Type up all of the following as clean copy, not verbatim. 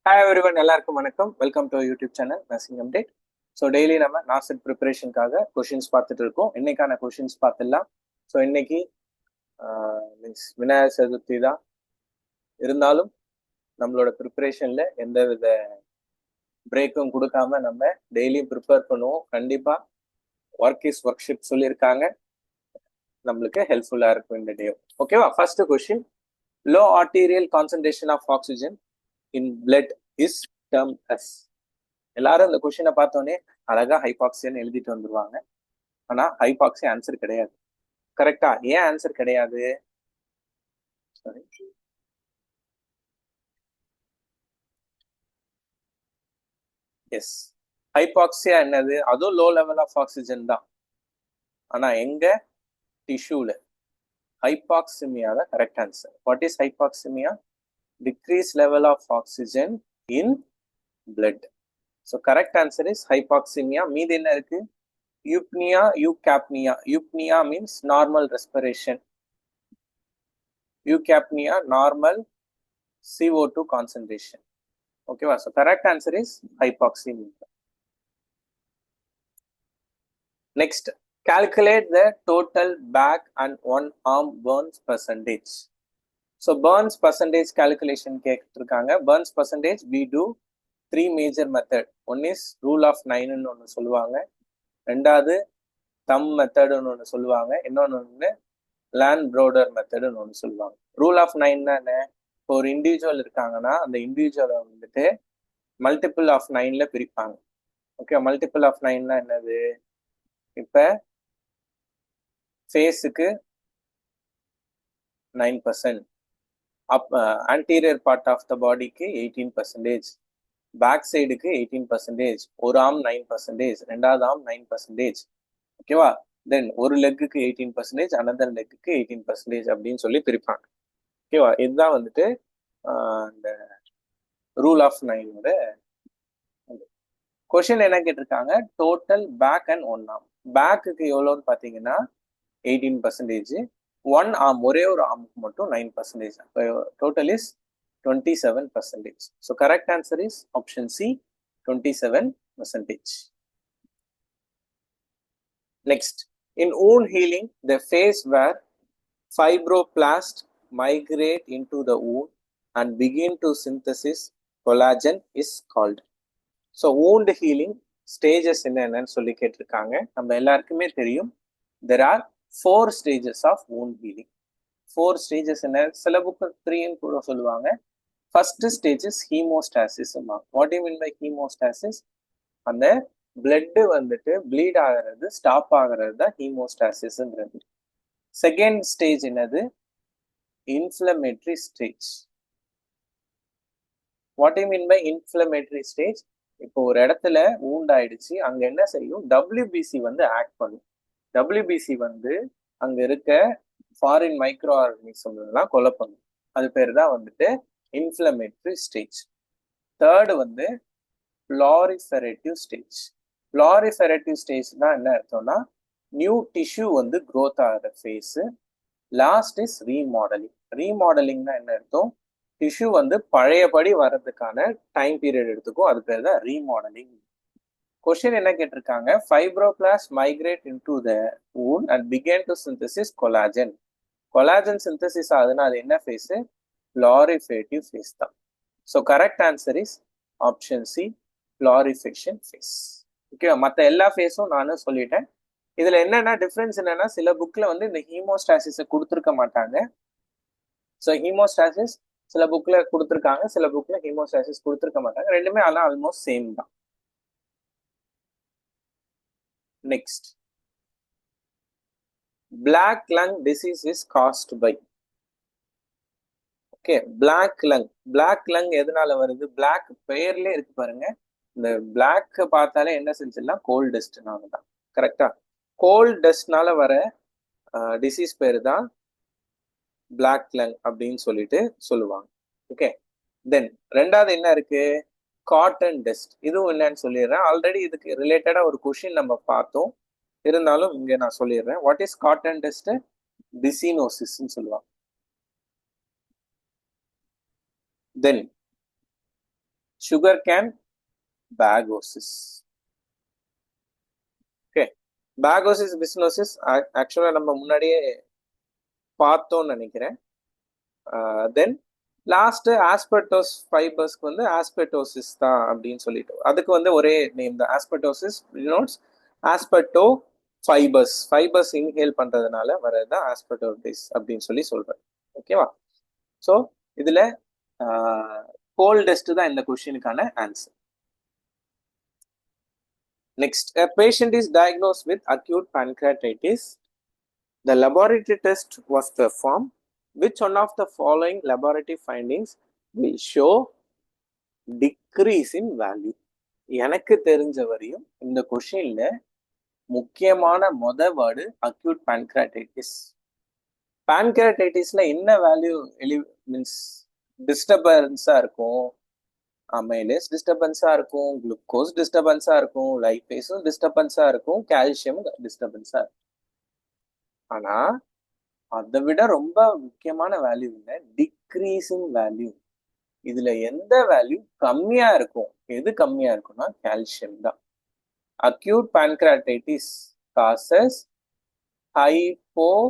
Hi everyone, எல்லாருக்கும் வணக்கம். Welcome to YouTube channel nursing update. So daily நம்ம நாசெட் ப்ரிப்பரேஷனுக்காக questions பார்த்துட்டு இருக்கோம். இன்னைக்கான கொஷின்ஸ் பார்த்துடலாம். ஸோ இன்னைக்கு மீன்ஸ் விநாயகர் சதுர்த்தி தான் இருந்தாலும் நம்மளோட ப்ரிப்பரேஷன்ல எந்த வித பிரேக்கும் கொடுக்காம நம்ம டெய்லியும் ப்ரிப்பேர் பண்ணுவோம். கண்டிப்பா ஒர்க் ஷிப் சொல்லியிருக்காங்க, நம்மளுக்கு ஹெல்ப்ஃபுல்லா இருக்கும் இந்த டே. ஓகேவா? First question, low arterial concentration of oxygen in blood is termed as. எல்லாரும் இந்த கொஸ்டினை பார்த்தோன்னே அழகா ஹைபாக்சின்னு எழுதிட்டு வந்துருவாங்க. ஆனா ஹைபாக்சி ஆன்சர் கிடையாது. கரெக்டா? ஏன் ஆன்சர் கிடையாது? எஸ், ஹைபாக்சியா என்னது? அதுவும் லோ லெவல் ஆஃப் ஆக்சிஜன் தான். ஆனா எங்க? டிஷ்யூல. ஹைபாக்சிமியா தான் correct answer. What is hypoxaemia? Decrease level of oxygen in blood. So correct answer is hypoxaemia. மீது என்ன இருக்கு? Eupnoea, eucapnia. Eupnoea means normal respiration. Eucapnia normal CO2 concentration. Okay, so correct answer is hypoxemia. Next, calculate the total back and one arm burns percentage. So burns percentage calculation கேட்டிருக்காங்க. Burns percentage we do three major method. One is rule of 9 ன்னு ஒன்று சொல்லுவாங்க. ரெண்டாவது thumb method ன்னு ஒன்று சொல்லுவாங்க. இன்னொன்று லேண்ட்-ப்ரோடர் மெத்தட்னு ஒன்று சொல்லுவாங்க. ரூல் ஆஃப் 9 என்ன? இப்போ ஒரு இண்டிவிஜுவல் இருக்காங்கன்னா அந்த இண்டிவிஜுவலை வந்துட்டு மல்டிபிள் ஆஃப் 9ல பிரிப்பாங்க. ஓகே, மல்டிபிள் ஆஃப் 9னா என்னது? இப்ப ஃபேஸுக்கு 9%, ஆன்டீரியர் பார்ட் ஆஃப் த பாடிக்கு 18%, பேக் சைடுக்கு 18%, ஒரு ஆர்ம் 9%, ரெண்டாவது ஆர்ம் 9%. ஓகேவா? தென் ஒரு லெக்குக்கு 18%, அனதர் லெக்குக்கு 18% அப்படின்னு சொல்லி பிரிப்பாங்க. ஓகேவா? இதுதான் வந்துட்டு இந்த ரூல் ஆஃப் 9ஓட கொஸ்டின். என்ன கேட்டிருக்காங்க? Total back and one arm. பேக்குக்கு எவ்வளோன்னு பார்த்தீங்கன்னா 18%, ஒன் ஆர்ம் ஒரே ஒரு ஆர்முக்கு மட்டும் 9%. Total is 27%. So correct answer is option C, 27%. Next, in wound healing, the phase where fibroblast migrate into the wound and begin to synthesis collagen is called. So wound healing stages என்னன்னு சொல்லி கேட்டிருக்காங்க. நம்ம எல்லாருக்குமே தெரியும், there are 4 stages of wound healing. 4 stages என்ன? சில book 3ன்னு கூட சொல்லுவாங்க. First stage is haemostasis. What you mean by haemostasis? அந்த பிளட் வந்துட்டு ப்ளீட் ஆகிறது, ஸ்டாப் ஆகிறது தான் ஹீமோஸ்டாசிஸ்ன்றது. செகண்ட் ஸ்டேஜ் என்னது? Inflammatory stage. What you mean by inflammatory stage? இப்போ ஒரு இடத்துல வூண்ட் ஆயிடுச்சு, அங்க என்ன செய்யும்? WBC வந்து ஆக்ட் பண்ணும். WBC வந்து அங்க இருக்க ஃபாரின் மைக்ரோ ஆர்கானிசம் எல்லாம் கொலை பண்ணும். அது பேர் தான் வந்துட்டு இன்ஃப்ளமேட்டரி ஸ்டேஜ். தேர்டு வந்து ப்ளாரிஃபெரேட்டிவ் ஸ்டேஜ். ப்ளாரிஃபெரேட்டிவ் ஸ்டேஜ் தான் என்ன அர்த்தம்னா, நியூ டிஷ்யூ வந்து க்ரோத் ஆகிற ஃபேஸு. Last is remodelling. ரீமாடலிங்னா என்ன அர்த்தம்? டிஷ்யூ வந்து பழையபடி வர்றதுக்கான டைம் பீரியட் எடுத்துக்கும். அது பேர் தான் ரீமாடலிங். கொஸ்டின் என்ன கேட்டிருக்காங்க? Fibroblast migrate into the wound and begin to synthesis collagen. Collagen synthesis ஆகுதுன்னா அது என்ன ஃபேஸ்? ப்ளாரிஃபேட்டிவ் ஃபேஸ் தான். So correct answer is option C, proliferation phase. Okay, மற்ற எல்லா ஃபேஸும் நானும் சொல்லிட்டேன். இதுல என்னன்னா டிஃபரன்ஸ் என்னன்னா, சில புக்ல வந்து இந்த ஹீமோஸ்டாசிஸை கொடுத்துருக்க மாட்டாங்க. ஸோ ஹீமோஸ்டாசிஸ் சில புக்ல கொடுத்துருக்காங்க, சில புக்ல ஹீமோஸ்டாசிஸ் கொடுத்துருக்க மாட்டாங்க. ரெண்டுமே ஆனால் ஆல்மோஸ்ட் சேம் தான். Next, black lung disease is caused by. Okay, black lung. Black lung எதனால வருது? பிளாக் பெயர்ல இருக்கு பாருங்க. இந்த பிளாக் பார்த்தாலே என்ன செஞ்சிடலாம்? கோல்ட் டஸ்ட்னால தான். கரெக்டா? கோல்ட் டஸ்ட்னால வர டிசீஸ் பேரு தான் பிளாக் லங் அப்படின்னு சொல்லிட்டு சொல்லுவாங்க. ஓகே, தென் ரெண்டாவது என்ன இருக்கு? Cotton dust. இதுவும் என்னன்னு சொல்லிடுறேன். ஆல்ரெடி இதுக்கு ரிலேட்டடா ஒரு கொஸ்டின் நம்ம பார்த்தோம், இருந்தாலும் இங்க நான் சொல்லிடுறேன். What is cotton dust? Byssinosis சொல்லுவாங்க. Then sugar cane bagassosis. Okay, bagassosis byssinosis ஆக்சுவலா நம்ம முன்னாடியே பார்த்தோம்னு நினைக்கிறேன். தென் லாஸ்ட் ஆஸ்பெட்டோஸ் ஃபைபர்ஸ்க்கு வந்து ஆஸ்பெட்டோசிஸ் தான் அப்படின்னு சொல்லிட்டு, அதுக்கு வந்து ஒரே நேம் தான், ஆஸ்பெட்டோசிஸ் டினோட்ஸ் ஆஸ்பெட்டோ ஃபைபர்ஸ். ஃபைபர்ஸ் இன்ஹேல் பண்றதுனால வரதுதான் ஆஸ்பெட்டோசிஸ் அப்படின்னு சொல்லி சொல்றேன். ஓகேவா? ஸோ இதுல கோல்டெஸ்ட் தான் இந்த கொஸ்டினுக்கான answer. Next, a patient is diagnosed with acute pancreatitis. The laboratory test was performed. Which one of the following laboratory findings will show decrease in value? எனக்கு தெரிஞ்ச வரையும் இந்த கொஸ்டின்ல முக்கியமான வேர்டு அக்யூட் pancreatitis. pancreatitisல என்ன வேல்யூ மீன்ஸ் டிஸ்டர்பன்ஸா இருக்கும், amylase டிஸ்டர்பன்ஸா இருக்கும், glucose டிஸ்டர்பன்ஸா இருக்கும், லைபேஸும் டிஸ்டர்பன்ஸா இருக்கும், கால்சியம் டிஸ்டர்பன்ஸா இருக்கும். ஆனா அதை விட ரொம்ப முக்கியமான வேல்யூ இல்லை, டிக்ரீசிங் வேல்யூ. இதுல எந்த வேல்யூ கம்மியா இருக்கும்? எது கம்மியா இருக்கும்னா கால்சியம் தான். Acute pancreatitis causes hypocalcemia.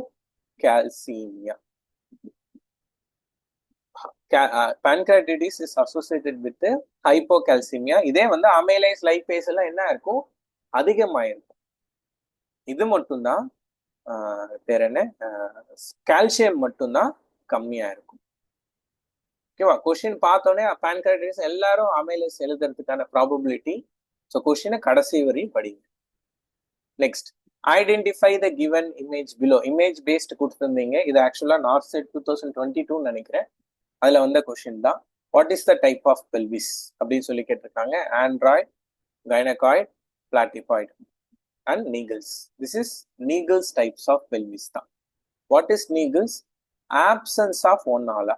pancreatitis is associated with hypocalcemia. இதே வந்து அமைலேஸ் லைபேஸ் எல்லாம் என்ன இருக்கும்? அதிகமாயிருக்கும். இது மட்டும்தான் பேர் என்ன, கால்சியம் மட்டும்தான் கம்மியா இருக்கும். ஓகேவா? கொஸ்டின் பார்த்தோன்னே pancreatitis எல்லாரும் அமைலேஸ் எழுதுறதுக்கான ப்ராபபிலிட்டி. ஸோ கொஸ்டினை கடைசி வரையும் படிங்க. Next, identify the given image below. Image based கொடுத்துருந்தீங்க, இது ஆக்சுவலா நார்த் செட் 2022 நினைக்கிறேன், அதுல வந்த கொஸ்டின் தான். What is the type of pelvis அப்படின்னு சொல்லி கேட்டிருக்காங்க. Android, gynaecoid, platypelloid and Naegele's. This is Naegele's types of pelvis தான். What is Naegele's? Options of one ஆலா.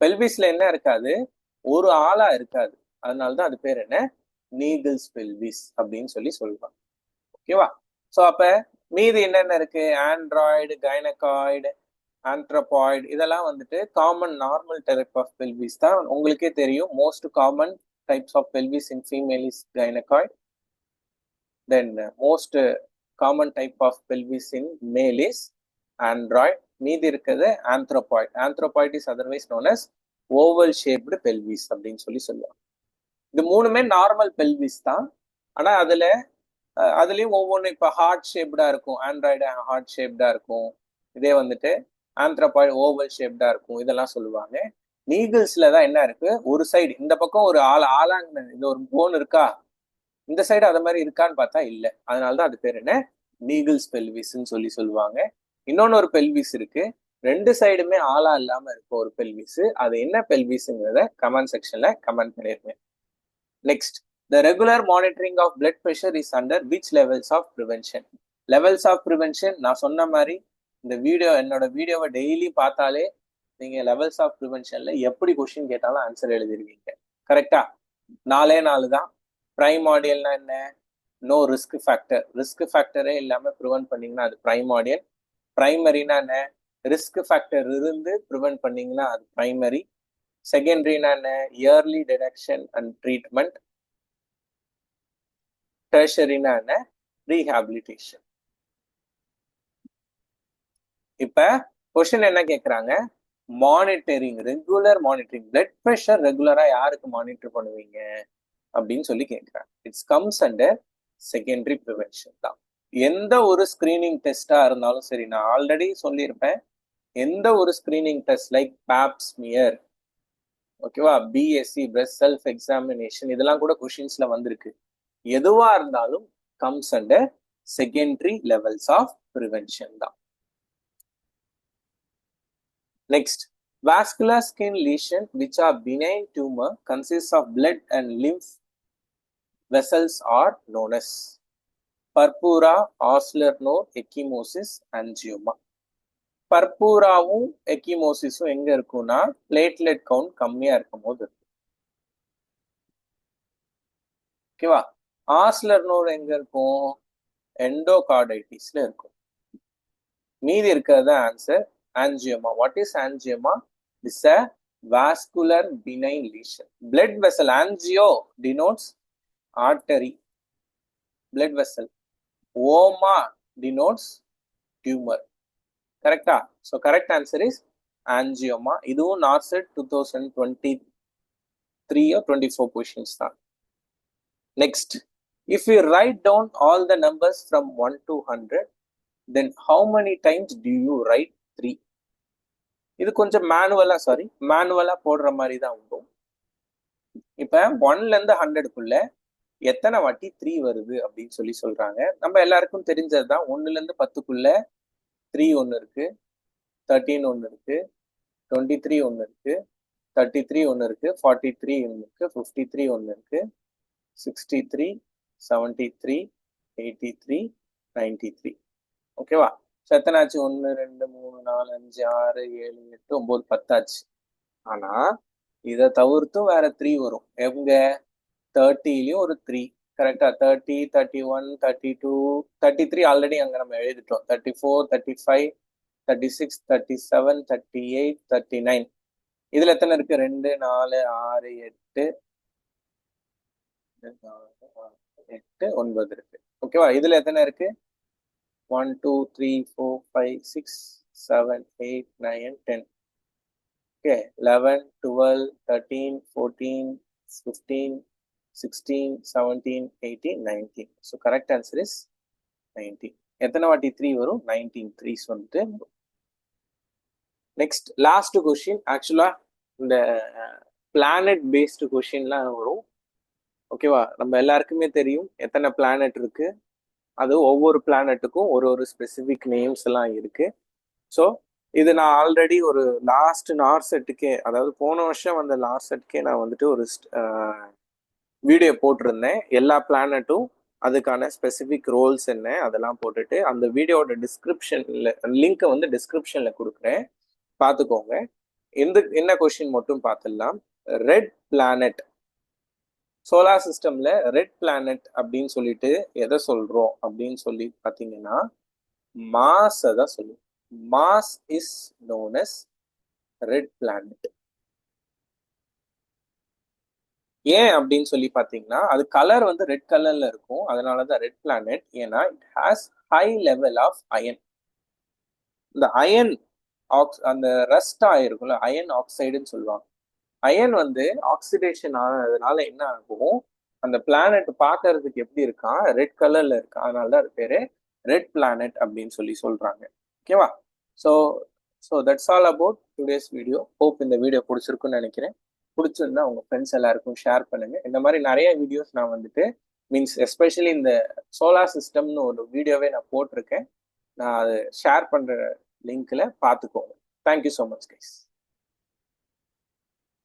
பெல்விஸ்ல என்ன இருக்காது? ஒரு ஆளா இருக்காது, அதனாலதான் அது பேர் என்ன, நீகிள்ஸ் பெல்விஸ் அப்படின்னு சொல்லி சொல்லுவாங்க. ஓகேவா? ஸோ அப்ப மீது என்னென்ன இருக்கு? ஆண்ட்ராய்டு, கைனகாய்டு, ஆந்த்ரோபாய்டு, இதெல்லாம் வந்துட்டு common normal type of pelvis தான். உங்களுக்கே தெரியும், most common types of pelvis in female is gynaecoid. Then most common type of pelvis in male is android. மீதி இருக்கிறது anthropoid. Anthropoid is otherwise known as oval shaped pelvis அப்படின்னு சொல்லி சொல்லுவாங்க. இது மூணுமே நார்மல் பெல்விஸ் தான். ஆனா அதுலயும் ஒவ்வொன்றும் இப்போ ஹார்ட் ஷேப்டா இருக்கும், ஆண்ட்ராய்டு ஹார்ட் ஷேப்டா இருக்கும், இதே வந்துட்டு ஆந்த்ரோபாய்டு ஓவல் ஷேப்டா இருக்கும், இதெல்லாம் சொல்லுவாங்க. நீகிள்ஸ்ல தான் என்ன இருக்கு, ஒரு சைடு இந்த பக்கம் ஒரு ஆலாங்க இது ஒரு போன் இருக்கா, இந்த சைடு அது மாதிரி இருக்கான்னு பார்த்தா இல்ல, அதனாலதான் அது பேர் என்ன, நீகிள்ஸ் பெல்விஸ்ன்னு சொல்லி சொல்லுவாங்க. இன்னொன்னு ஒரு பெல்விஸ் இருக்கு, ரெண்டு சைடுமே ஆளா இல்லாம இருக்கும் ஒரு பெல்விஸ், அது என்ன பெல்விஸ்ங்கிறத கமெண்ட் செக்ஷன்ல கமெண்ட் பண்ணிருங்க. Next, the regular monitoring of blood pressure is under which levels of prevention? levels of prevention நான் சொன்ன மாதிரி இந்த என்னோட வீடியோவை டெய்லி பார்த்தாலே நீங்க லெவல்ஸ் ஆஃப் ப்ரிவென்ஷன்ல எப்படி கொஸ்டின் கேட்டாலும் ஆன்சர் எழுதிருவீங்க. கரெக்டா? 4 தான். பிரைமார்டியல்னா என்ன? No risk factor. ரிஸ்க் ஃபேக்டரே இல்லாம ப்ரிவென்ட் பண்ணீங்கன்னா அது பிரைமார்டியல். பிரைமரினா என்ன? ரிஸ்க் ஃபேக்டர் இருந்து ப்ரிவென்ட் பண்ணீங்கன்னா அது பிரைமரி. செகண்டரினா என்ன? Early detection and treatment. டெர்ஷரினா என்ன? ரீஹாபிலிட்டேஷன். இப்ப கொஸ்டின் என்ன கேக்குறாங்க? Monitoring, regular monitoring, blood pressure ரெகுலரா யாருக்கு மானிட்டர் பண்ணுவீங்க அப்படின்னு சொல்லி கேட்கிறாங்க. It's comes under secondary prevention தான். எந்த ஒரு ஸ்கிரீனிங் டெஸ்டா இருந்தாலும் சரி, நான் ஆல்ரெடி சொல்லியிருப்பேன், எந்த ஒரு ஸ்கிரீனிங் டெஸ்ட் லைக் பாப்ஸ்மியர், ஓகேவா, பிஎஸ்சி பிரஸ்ட் செல்ஃப் எக்ஸாமினேஷன், இதெல்லாம் கூட கொஸ்டின்ஸ்ல வந்திருக்கு. எதுவா இருந்தாலும் comes under secondary levels of prevention தான். Next, vascular skin lesion which are benign tumor consists of blood and lymph vessels are known as purpura, osler node, ecchymosis, angioma. பர்பூராவும் எக்கிமோசிஸும் எங்க இருக்கும்னா platelet count கம்மியா இருக்கும் போது. ஓகேவா? ஆஸ்லர் நோடு எங்க இருக்கும்? எண்டோகார்டைட்டிஸ்ல இருக்கும். மீதி இருக்கிறது answer angioma. What is angioma? It's a vascular benign lesion. Blood vessel. Angio denotes artery, blood vessel. Oma denotes tumor. Correcta? So correct answer is angioma. இதுவும் NARCET 2023 or 24 questions தான். Next, if we write down all the numbers from 1 to 100, then how many times do you write 3? இது கொஞ்சம் மேனுவலா போடுற மாதிரி தான் வரும். இப்ப 1ல இருந்து 100க்குள்ள எத்தனை வாட்டி 3 வருது அப்படின்னு சொல்றாங்க. நம்ம எல்லாருக்கும் தெரிஞ்சதுதான். 1ல இருந்து 10க்குள்ள 3 ஒன்று இருக்கு, 13 ஒன்று இருக்கு, 23 ஒன்று இருக்கு, 33 ஒன்று இருக்கு, 43 ஒன்று இருக்கு, 53 ஒன்று இருக்கு, 63, 73, 83, 93. ஓகேவா? ஸோ எத்தனை ஆச்சு? 1 2 3 4 5 6 7 8 9 10 ஆச்சு. ஆனா இதை தவிர்த்தும் வேற 3 வரும். எங்க? 30லயும் ஒரு 3. கரெக்டா? 30, 31, 32, 33 ஆல்ரெடி அங்க நம்ம எழுதிட்டோம். 34, 35, 36, 37, 38, 39. இதுல எத்தனை இருக்கு? 2 4 6 8 8 9 இருக்கு. ஓகேவா? இதுல எத்தனை இருக்கு? 1 2 3 4 5 6 7 8 9 10. Okay, 11 12 13 14 15 16 17 18 19. So correct answer is 19. எத்தனை வாட்டி 3 வரும்? 19 3s வந்துட்டு. Next last question. ஆக்சுவலா இந்த பிளானட் பேஸ்டு கொஸ்டின்லாம் வரும். ஓகேவா? நம்ம எல்லாருக்குமே தெரியும் எத்தனை பிளானட் இருக்கு. அது ஒவ்வொரு பிளானட்டுக்கும் ஒரு ஸ்பெசிஃபிக் நேம்ஸ் எல்லாம் இருக்கு. ஸோ இது நான் ஆல்ரெடி ஒரு லாஸ்ட் NARCETக்கே, அதாவது போன வருஷம் வந்த NARCETக்கே நான் வந்துட்டு ஒரு வீடியோ போட்டிருந்தேன். எல்லா பிளானட்டும் அதுக்கான ஸ்பெசிஃபிக் ரோல்ஸ் என்ன அதெல்லாம் போட்டுட்டு அந்த வீடியோட டிஸ்கிரிப்ஷன்ல லிங்கை வந்து டிஸ்கிரிப்ஷன்ல கொடுக்குறேன், பார்த்துக்கோங்க. என்ன கொஸ்டின் மட்டும் பார்த்துடலாம். ரெட் பிளானட், சோலார் சிஸ்டம்ல ரெட் பிளானட் அப்படின்னு சொல்லிட்டு எதை சொல்றோம் அப்படின்னு சொல்லி பார்த்தீங்கன்னா மாஸ் தான் சொல்லுவோம். Mars is known as red planet. ஏன் அப்படின்னு சொல்லி பார்த்தீங்கன்னா அது கலர் வந்து ரெட் கலர்ல இருக்கும், அதனாலதான் ரெட் பிளானட். ஏன்னா it has high level of iron. இந்த அயன் அந்த ரஸ்ட் ஆயிருக்கும்ல, அயன் ஆக்சைடுன்னு சொல்லுவாங்க. அயன் வந்து ஆக்சிடேஷன் ஆனதுனால என்ன ஆகும், அந்த பிளானட் பார்க்கறதுக்கு எப்படி இருக்கான்? ரெட் கலர்ல இருக்கான். அதனாலதான் அது பேரு ரெட் பிளானட் அப்படின்னு சொல்றாங்க. ஓகேவா? So that's all about today's video. Hope இந்த வீடியோ பிடிச்சிருக்குன்னு நினைக்கிறேன். பிடிச்சிருந்தா உங்க ஃப்ரெண்ட்ஸ் எல்லாருக்கும் ஷேர் பண்ணுங்க. இந்த மாதிரி நிறைய வீடியோஸ் நான் வந்துட்டு மீன்ஸ் எஸ்பெஷலி இந்த சோலார் சிஸ்டம்னு ஒரு வீடியோவே நான் போட்டிருக்கேன். நான் அதை ஷேர் பண்ற லிங்க்ல பார்த்துக்கோங்க. Thank you so much guys.